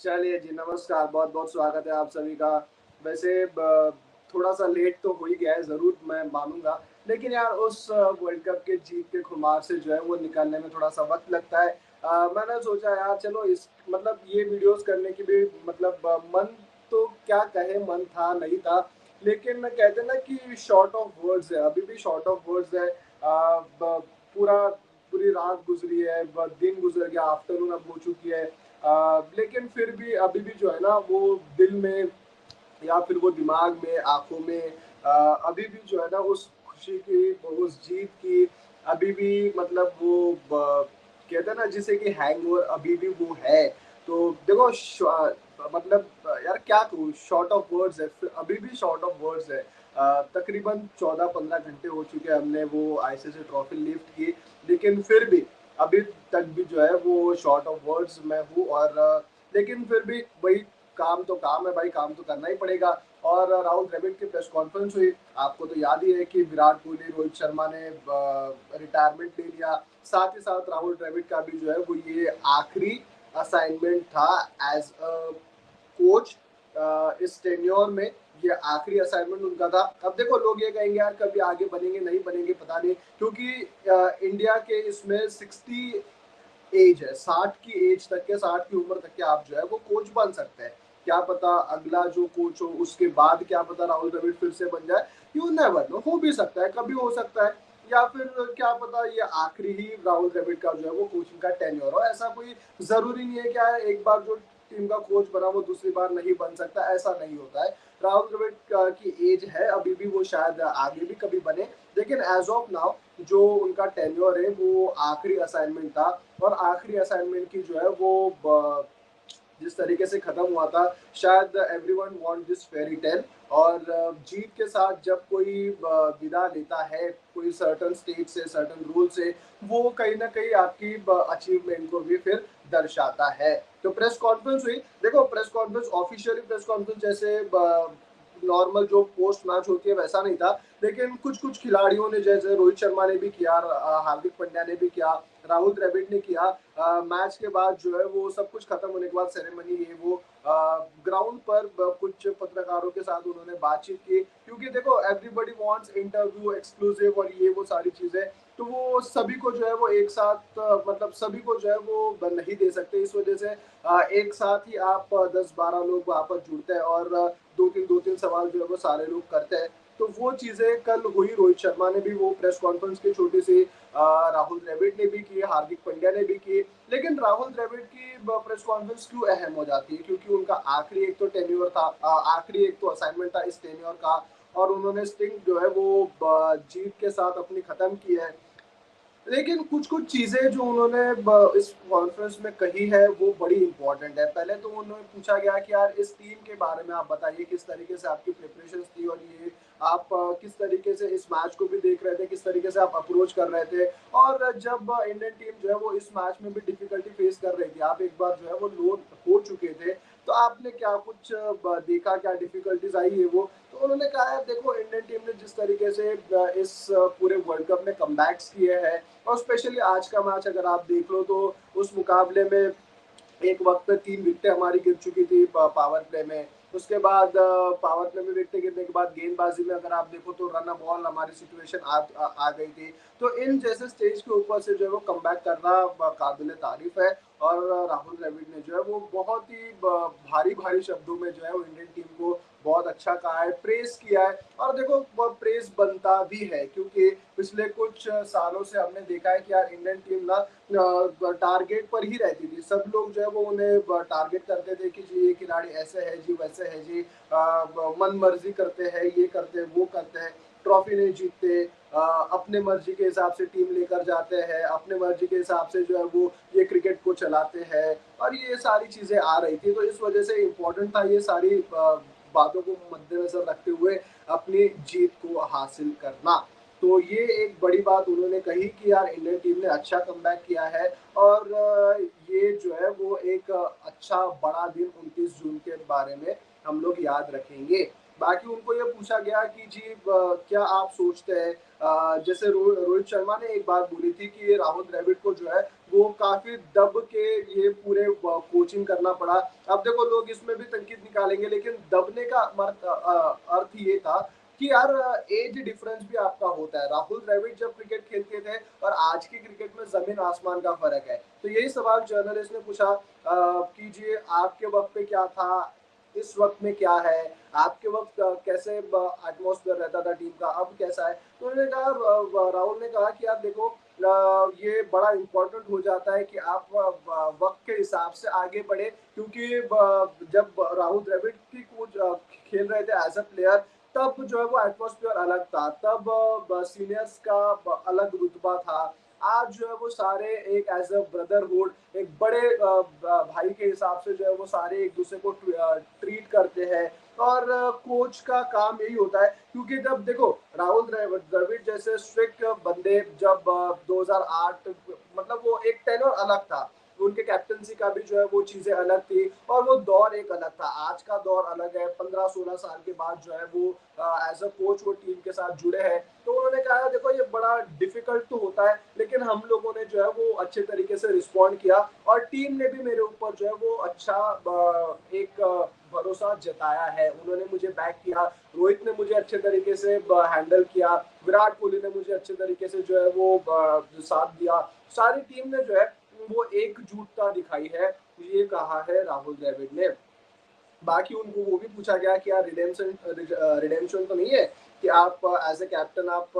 चलिए जी, नमस्कार, बहुत-बहुत स्वागत है आप सभी का। वैसे थोड़ा-सा लेट तो हो ही गया है, ज़रूर मैं मानूँगा, लेकिन यार उस वर्ल्ड कप के जीत के खुमार से जो है वो निकलने में थोड़ा-सा वक़्त लगता है। मैंने सोचा यार चलो इस मतलब ये वीडियोज़ करने की भी मतलब मन तो क्या कहें मन था, नहीं था, लेकिन कहते हैं ना कि शॉर्ट ऑफ वर्ड्स है, अभी भी शॉर्ट ऑफ वर्ड्स है। ब पूरा पूरी रात गुज़री है, ब दिन गुज़र गया, आफ्टरनून अब हो चुकी है। लेकिन फिर भी अभी भी जो है ना वो दिल में या फिर वो दिमाग में, आँखों में अभी भी जो है ना उस खुशी की, उस जीत की अभी भी मतलब वो ब कहते हैं ना जिसे कि हैंगओवर अभी भी वो है। तो देखो मतलब यार क्या कहूँ शॉर्ट ऑफ वर्ड्स है, फिर अभी भी शॉर्ट ऑफ वर्ड्स है। तकरीबन 14-15 घंटे हो चुके हैं हमने वो आईसीसी ट्रॉफी लिफ्ट की, लेकिन फिर भी अभी तक भी जो है वो शॉर्ट ऑफ वर्ड्स मैं हूँ और लेकिन फिर भी वही काम तो काम है भाई, काम तो करना ही पड़ेगा। और राहुल द्रविड़ की प्रेस कॉन्फ्रेंस हुई, आपको तो याद ही है कि विराट कोहली, रोहित शर्मा ने रिटायरमेंट ले लिया। साथ ही साथ राहुल द्रविड़ का भी जो है वो ये आखिरी असाइनमेंट था एज़ अ कोच इस टेन्योर में, ये आखिरी असाइनमेंट उनका था। अब देखो लोग ये कहेंगे यार कभी आगे बनेंगे, नहीं बनेंगे पता नहीं, क्योंकि इंडिया के इसमें 60 एज है, 60 की एज तक के 60 की उम्र तक के आप जो है वो कोच बन सकते हैं। क्या पता अगला जो कोच हो उसके बाद क्या पता राहुल द्रविड़ फिर से बन जाए, यू नेवर नो, हो भी सकता है, कभी हो सकता है। या फिर क्या पता ये आखिरी ही राहुल द्रविड़ का जो है वो कोचिंग का टेन्योर हो, ऐसा कोई ज़रूरी नहीं है कि यार एक बार जो टीम का कोच बना वो दूसरी बार नहीं बन सकता, ऐसा नहीं होता है। राहुल द्रविड़ की एज है अभी भी, वो शायद आगे भी कभी बने, लेकिन एज़ ऑफ नाउ जो उनका टेन्योर है वो आखिरी असाइनमेंट था। और आखिरी असाइनमेंट की जो है वो जिस तरीके से खत्म हुआ था, शायद everyone want this fairy tale. और जीत के साथ जब कोई विदा लेता है कोई सर्टन स्टेज से, सर्टन रूल से, वो कहीं ना कहीं आपकी अचीवमेंट को भी फिर दर्शाता है। तो प्रेस कॉन्फ्रेंस हुई, देखो press conference officially press conference जैसे नॉर्मल जो पोस्ट मैच होती है वैसा नहीं था, लेकिन कुछ कुछ खिलाड़ियों ने, जैसे रोहित शर्मा ने भी किया, हार्दिक पांड्या ने भी किया, राहुल द्रविड़ ने किया, मैच के बाद जो है वो सब कुछ खत्म होने के बाद सेरेमनी ये वो ग्राउंड पर कुछ पत्रकारों के साथ उन्होंने बातचीत की, क्योंकि देखो एवरीबडी वांट्स इंटरव्यू एक्सक्लूसिव और ये वो सारी चीजें, तो वो सभी को जो है वो एक साथ मतलब सभी को जो है वो नहीं दे सकते, इस वजह से एक साथ ही आप 10-12 लोग वहां पर जुड़ते हैं और दो तीन सवाल जो है वो सारे लोग करते हैं। तो वो चीजें कल हुई, रोहित शर्मा ने भी वो प्रेस कॉन्फ्रेंस की छोटी सी, राहुल द्रविड़ ने भी की, हार्दिक पांड्या ने भी की। लेकिन राहुल द्रविड़ की प्रेस कॉन्फ्रेंस क्यों अहम हो जाती है, क्योंकि उनका आखिरी एक तो टेन्योर था, आखिरी एक तो असाइनमेंट था इस टेन्योर का, और उन्होंने स्टिंग जो है वो जीत के साथ अपनी खत्म की है। लेकिन कुछ-कुछ चीज़ें जो उन्होंने इस कॉन्फ्रेंस में कही है वो बड़ी इम्पोर्टेंट है। पहले तो उन्हें पूछा गया कि यार इस टीम के बारे में आप बताइए, किस तरीके से आपकी प्रिपरेशंस थी और ये आप किस तरीके से इस मैच को भी देख रहे थे, किस तरीके से आप अप्रोच कर रहे थे, और जब इंडियन टीम जो है वो इस मैच में भी डिफिकल्टी फेस कर रही थी, आप एक बार जो है वो लो हो चुके थे, तो आपने क्या कुछ देखा, क्या डिफिकल्टीज आई है वो। तो उन्होंने कहा यार देखो इंडियन टीम ने जिस तरीके से इस पूरे वर्ल्ड कप में कमबैक्स किए हैं, और स्पेशली आज का मैच अगर आप देख लो तो उस मुकाबले में एक वक्त पे 3 विकेटें हमारी गिर चुकी थी पावर प्ले में। उसके बाद पावर प्ले में विकेटें गिरने के बाद गेंदबाजी में अगर आप देखो तो रन अ बॉल हमारी सिचुएशन आ गई थी। तो इन जैसे स्टेज के ऊपर से जो है वो कमबैक करना काबिल तारीफ है। और राहुल द्रविड़ ने जो है वो बहुत ही भारी-भारी शब्दों में जो है वो इंडियन टीम को बहुत अच्छा कहा है, प्रेज़ किया है, और देखो वो प्रेज़ बनता भी है, क्योंकि पिछले कुछ सालों से हमने देखा है कि यार इंडियन टीम ना टारगेट पर ही रहती थी। सब लोग जो है वो उन्हें टारगेट करते थे कि जी ये खिलाड़ी ऐसे है जी, वैसे है जी, मन मर्जी करते हैं, ये करते हैं, वो करते हैं, ट्रॉफी नहीं जीतते, अपने मर्जी के हिसाब से टीम लेकर जाते हैं, अपने मर्जी के हिसाब से जो है वो ये क्रिकेट को चलाते हैं, और ये सारी चीजें आ रही थी, तो इस वजह से इम्पोर्टेंट था ये सारी बातों को मद्देनजर रखते हुए अपनी जीत को हासिल करना। तो ये एक बड़ी बात उन्होंने कही कि यार इंडियन टीम ने अच्छा कमबैक किया है, और ये जो है वो एक अच्छा बड़ा दिन 29 जून के बारे में हम लोग याद रखेंगे। बाकी उनको ये पूछा गया कि जी क्या आप सोचते हैं, जैसे रोहित शर्मा ने एक बात बोली थी कि ये राहुल द्रविड़ को जो है वो काफी दब के ये पूरे कोचिंग करना पड़ा। अब देखो लोग इसमें भी तनकीद निकालेंगे, लेकिन दबने का अर्थ ये था कि यार एज डिफरेंस भी आपका होता है। राहुल द्रविड़ जब क्रिकेट खेलते थे और आज की क्रिकेट में जमीन आसमान का फर्क है। तो यही सवाल जर्नलिस्ट ने पूछा कि जी आपके वक्त पे क्या था, इस वक्त में क्या है, आपके वक्त कैसे एटमॉस्फेयर रहता था टीम का, अब कैसा है। तो उन्होंने कहा, राहुल ने कहा कि आप देखो ये बड़ा इम्पोर्टेंट हो जाता है कि आप वक्त के हिसाब से आगे बढ़े, क्योंकि जब राहुल द्रविड़ की कोच खेल रहे थे एज अ प्लेयर, तब जो है वो एटमॉस्फेयर अलग था, तब सीनियर्स का अलग रुतबा था। आज जो है वो सारे एक एज अ ब्रदरहुड, एक बड़े भाई के हिसाब से जो है वो सारे एक दूसरे को ट्रीट करते हैं। और कोच का काम यही होता है, क्योंकि जब देखो राहुल द्रविड़ जैसे स्ट्रिक्ट बंदे जब 2008, मतलब वो एक टेनर अलग था, उनके कैप्टनसी का भी जो है वो चीजें अलग थी और वो दौर एक अलग था। आज का दौर अलग है, 15-16 साल के बाद जो है वो एज अ कोच वो टीम के साथ जुड़े हैं। तो उन्होंने कहा देखो ये बड़ा डिफिकल्ट तो होता है, लेकिन हम लोगों ने जो है वो अच्छे तरीके से रिस्पॉन्ड किया और टीम ने भी मेरे ऊपर जो है वो अच्छा एक भरोसा जताया है। उन्होंने मुझे बैक किया, रोहित ने मुझे अच्छे तरीके से हैंडल किया, विराट कोहली ने मुझे अच्छे तरीके से जो है वो साथ दिया। सारी टीम ने जो है वो एकजुटता दिखाई है, ये कहा है राहुल द्रविड़ ने। बाकी उनको वो भी पूछा गया कि यार रिडेम्पशन रिडेम्पशन तो नहीं है कि आप एज ए कैप्टन आप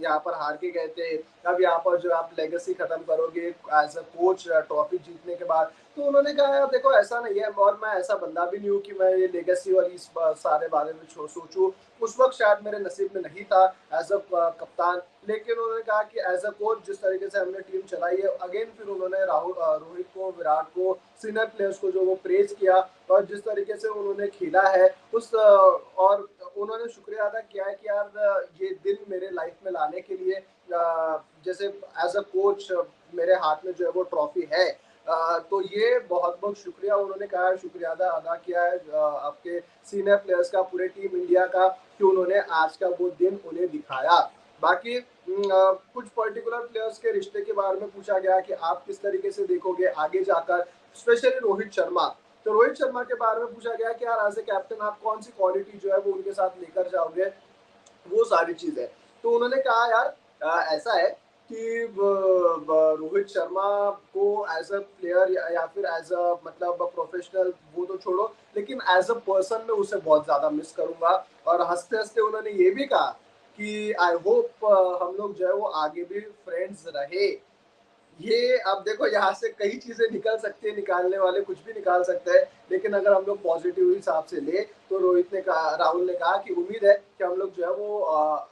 यहाँ पर हार के गए थे, अब यहाँ पर जो आप लेगेसी खत्म करोगे एज अ कोच ट्रॉफी जीतने के बाद। तो उन्होंने कहा यार देखो ऐसा नहीं है, और मैं ऐसा बंदा भी नहीं हूँ कि मैं ये लेगेसी और इस सारे बारे में सोचूं। उस वक्त शायद मेरे नसीब में नहीं था एज अ कप्तान, लेकिन उन्होंने कहा कि एज अ कोच जिस तरीके से हमने टीम चलाई है। अगेन फिर उन्होंने रोहित को, विराट को, सीनियर प्लेयर्स को जो वो प्रेज किया और जिस तरीके से उन्होंने खेला है उस और उन्होंने शुक्रिया अदा किया है कि यार ये दिन मेरे लाइफ में लाने के लिए जैसे एज अ कोच मेरे हाथ में जो है वो ट्रॉफी है। तो ये बहुत बहुत शुक्रिया उन्होंने कहा है, शुक्रिया अदा किया है आपके सीनियर प्लेयर्स का, पूरे टीम इंडिया का, कि उन्होंने आज का वो दिन उन्हें दिखाया। बाकी कुछ पर्टिकुलर प्लेयर्स के रिश्ते के बारे में पूछा गया कि आप किस तरीके से देखोगे आगे जाकर, स्पेशली रोहित शर्मा। तो रोहित शर्मा के बारे में पूछा गया कि यार एज ए कैप्टन आप कौन सी क्वालिटी जो है वो उनके साथ लेकर जाओगे, वो सारी चीजें। तो उन्होंने कहा यार ऐसा है कि रोहित शर्मा को एज अ प्लेयर या फिर एज अ मतलब प्रोफेशनल वो तो छोड़ो, लेकिन एज अ पर्सन में उसे बहुत ज्यादा मिस करूंगा। और हंसते हंसते उन्होंने ये भी कहा कि आई होप हम लोग जो है वो आगे भी फ्रेंड्स रहे। ये अब देखो यहाँ से कई चीजें निकल सकती है, निकालने वाले कुछ भी निकाल सकते हैं, लेकिन अगर हम लोग पॉजिटिव हिसाब से ले तो रोहित ने कहा, राहुल ने कहा कि उम्मीद है कि हम लोग जो है वो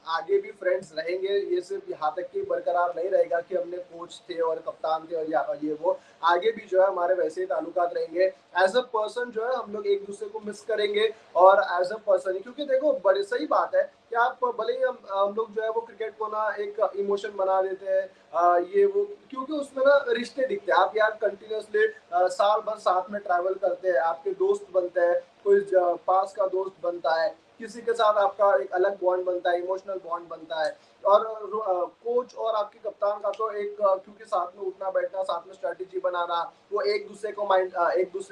आगे भी फ्रेंड्स रहेंगे। ये सिर्फ यहाँ तक कि बरकरार नहीं रहेगा कि हमने कोच थे और कप्तान थे और ये वो, आगे भी जो है हमारे वैसे ही ताल्लुकात रहेंगे। एज अ पर्सन जो है हम लोग एक दूसरे को मिस करेंगे और एज अ पर्सन, क्योंकि देखो बड़ी सही बात है कि आप भले ही हम लोग जो है वो क्रिकेट को ना एक इमोशन बना देते हैं, ये वो, क्योंकि उसमें ना रिश्ते दिखते हैं। आप यार कंटिन्यूसली साल भर साथ में ट्रैवल करते हैं, आपके दोस्त बनते हैं, कोई पास का दोस्त बनता है, किसी के साथ आपका एक अलग बॉन्ड बनता है, इमोशनल बॉन्ड बनता है। और कोच और आपके कप्तान का तो एक क्योंकि साथ में उठना बैठना, साथ में स्ट्रेटेजी बनाना, वो एक दूसरे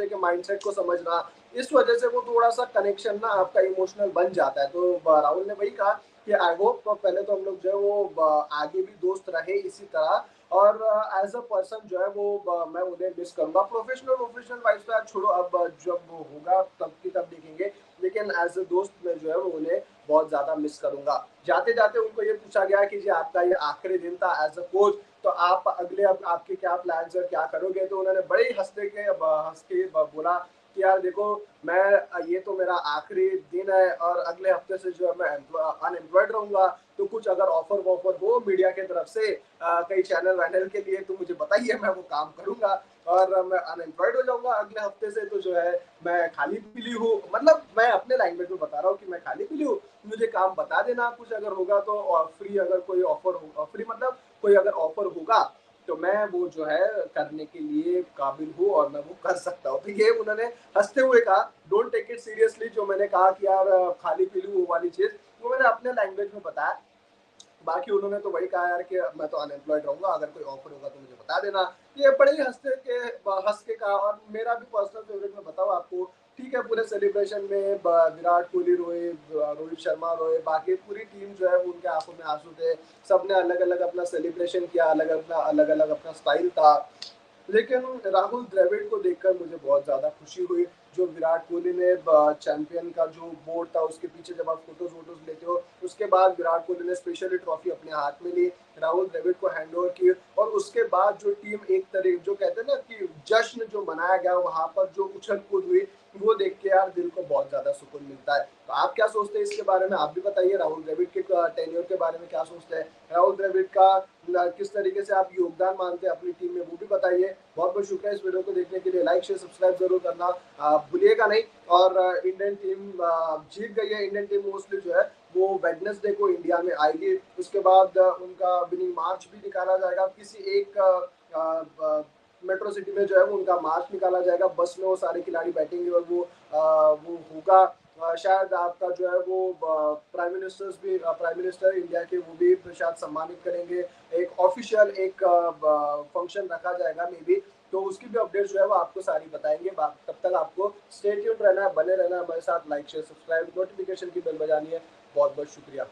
के माइंडसेट को समझना, इस वजह से वो थोड़ा सा कनेक्शन ना आपका इमोशनल बन जाता है। तो राहुल ने वही कहा कि आई होप पहले तो हम लोग जो है वो आगे भी दोस्त रहे इसी तरह, और एज अ पर्सन जो है वो मैं उन्हें मिस करूंगा। प्रोफेशनल वाइज तो यार छोड़ो, अब जब वो होगा तब की तब देखेंगे, लेकिन एज अ दोस्त मैं जो है वो उन्हें बहुत ज्यादा मिस करूंगा। जाते जाते उनको ये पूछा गया कि जी आपका ये आखिरी दिन था एज अ कोच, तो आप अगले अब आपके क्या प्लान्स है, क्या करोगे। तो उन्होंने बड़े ही हंस के बोला कि यार देखो मैं ये तो मेरा आखिरी दिन है और अगले हफ्ते से जो है मैं अनएम्प्लॉयड रहूंगा। तो कुछ अगर ऑफर वॉफर हो मीडिया की तरफ से कई चैनल वैनल के लिए तो मुझे बताइए, मैं वो काम करूंगा। और मैं अनएम्प्लॉयड हो जाऊंगा अगले हफ्ते से, तो जो है मैं खाली पीली हूँ, मतलब मैं अपने लैंग्वेज में बता रहा हूँ कि मैं खाली पीली हूँ। मुझे काम बता देना कुछ अगर होगा तो, और फ्री अगर कोई ऑफर होगा, फ्री मतलब कोई अगर ऑफर होगा तो मैं वो जो है करने के लिए काबिल हूँ और मैं वो कर सकता हूँ। तो ये उन्होंने हँसते हुए कहा, डोंट टेक इट सीरियसली। जो मैंने कहा कि यार खाली पी लूँ वो वाली चीज़, वो मैंने अपने लैंग्वेज में बताया। बाकी उन्होंने तो वही कहा यार कि मैं तो अनएम्प्लॉयड रहूँगा, अगर कोई ऑफर होगा तो मुझे बता देना। ये बड़े ही हँस के कहा। और मेरा भी पर्सनल फेवरेट मैं बताऊँ आपको, ठीक है, पूरे सेलिब्रेशन में विराट कोहली रोए, रोहित शर्मा रोए, बाकी पूरी टीम जो है वो उनके आंखों में आंसू थे। सबने अलग अलग अपना सेलिब्रेशन किया, अलग अलग अपना स्टाइल था। लेकिन राहुल द्रविड़ को देखकर मुझे बहुत ज़्यादा खुशी हुई। जो विराट कोहली ने चैंपियन का जो बोर्ड था उसके पीछे जब आप फ़ोटोज़ वोटोज़ लेते हो, उसके बाद विराट कोहली ने स्पेशली ट्रॉफ़ी अपने हाथ में ली, राहुल द्रविड़ को हैंड ओवर की। और उसके बाद जो टीम एक तरह जो कहते हैं ना कि जश्न जो मनाया गया वहाँ पर जो उछल-कूद हुई, वो देख के यार दिल को बहुत ज़्यादा सुकून मिलता है। तो आप क्या सोचते हैं इसके बारे में? आप भी बताइए, राहुल द्रविड़ के टेन्योर के बारे में क्या सोचते हैं? राहुल द्रविड़ का किस तरीके से आप योगदान मानते हैं अपनी टीम में, वो भी बताइए। बहुत बहुत शुक्रिया इस वीडियो को देखने के लिए। लाइक शेयर सब्सक्राइब जरूर करना भूलिएगा नहीं। और इंडियन टीम जीत गई है। इंडियन टीम मोस्टली जो है वो वेडनेसडे को इंडिया में आएगी। उसके बाद उनका विनिंग मार्च भी निकाला जाएगा। किसी एक मेट्रो सिटी में जो है वो उनका मार्च निकाला जाएगा, बस में वो सारे खिलाड़ी बैठेंगे और वो होगा। शायद आपका जो है वो प्राइम मिनिस्टर इंडिया के वो भी शायद सम्मानित करेंगे। एक ऑफिशियल एक फंक्शन रखा जाएगा मे बी। तो उसकी भी अपडेट जो है वो आपको सारी बताएंगे। तब तक आपको स्टे ट्यून्ड रहना है, बने रहना है हमारे साथ। लाइक शेयर सब्सक्राइब, नोटिफिकेशन की बेल बजानी है। बहुत बहुत शुक्रिया।